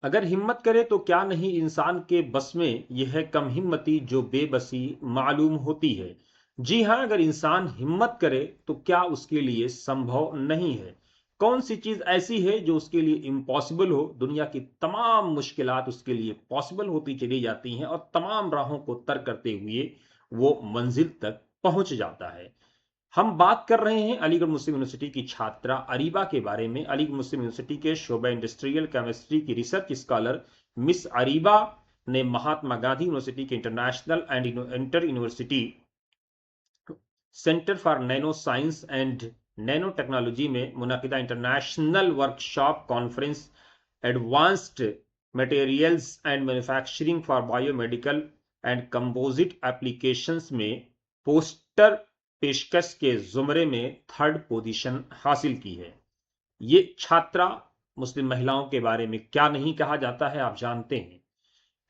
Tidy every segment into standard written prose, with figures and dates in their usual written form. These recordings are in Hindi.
अगर हिम्मत करे तो क्या नहीं इंसान के बस में, यह है कम हिम्मती जो बेबसी मालूम होती है। जी हाँ, अगर इंसान हिम्मत करे तो क्या उसके लिए संभव नहीं है? कौन सी चीज ऐसी है जो उसके लिए इम्पॉसिबल हो? दुनिया की तमाम मुश्किलात उसके लिए पॉसिबल होती चली जाती हैं और तमाम राहों को तर करते हुए वो मंजिल तक पहुंच जाता है। हम बात कर रहे हैं अलीगढ़ मुस्लिम यूनिवर्सिटी की छात्रा अरीबा के बारे में। अलीगढ़ मुस्लिम यूनिवर्सिटी के शोबा इंडस्ट्रियल केमिस्ट्री की रिसर्च स्कॉलर मिस अरीबा ने महात्मा गांधी यूनिवर्सिटी के international and inter university centre for nano science and nano technology में मुनक़िदा international workshop conference advanced materials and manufacturing for biomedical and composite applications में पोस्टर पेशकश के जुमरे में थर्ड पोजीशन हासिल की है। ये छात्रा, मुस्लिम महिलाओं के बारे में क्या नहीं कहा जाता है आप जानते हैं।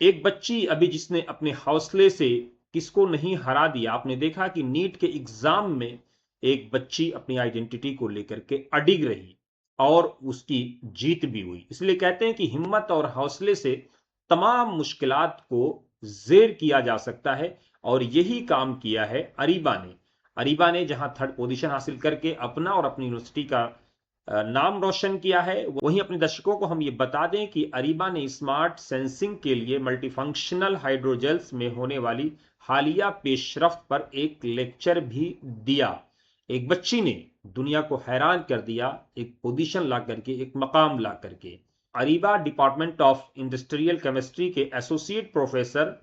एक बच्ची अभी जिसने अपने हौसले से किसको नहीं हरा दिया। आपने देखा कि नीट के एग्जाम में एक बच्ची अपनी आइडेंटिटी को लेकर के अडिग रही और उसकी जीत भी हुई। इसलिए कहते हैं कि हिम्मत और हौसले से तमाम मुश्किलात को जेर किया जा सकता है और यही काम किया है अरीबा ने। अरीबा ने जहां थर्ड पोजीशन हासिल करके अपना और अपनी यूनिवर्सिटी का नाम रोशन किया है, वहीं अपने दर्शकों को हम ये बता दें कि अरीबा ने स्मार्ट सेंसिंग के लिए मल्टीफंक्शनल हाइड्रोजेल्स में होने वाली हालिया पेशरफ्त पर एक लेक्चर भी दिया। एक बच्ची ने दुनिया को हैरान कर दिया, एक पोजीशन ला करके, एक मकाम ला करके। Areeba department of industrial chemistry के एसोसिएट प्रोफेसर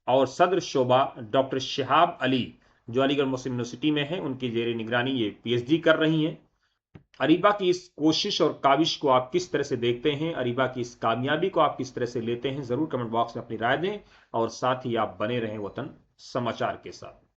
और सदर शोबा डॉक्टर शिहाब अली, जो अलीगढ़ मुस्लिम यूनिवर्सिटी में है, उनकी जेर निगरानी ये पीएचडी कर रही हैं। अरीबा की इस कोशिश और काविश को आप किस तरह से देखते हैं? अरीबा की इस कामयाबी को आप किस तरह से लेते हैं? जरूर कमेंट बॉक्स में अपनी राय दें और साथ ही आप बने रहें वतन समाचार के साथ।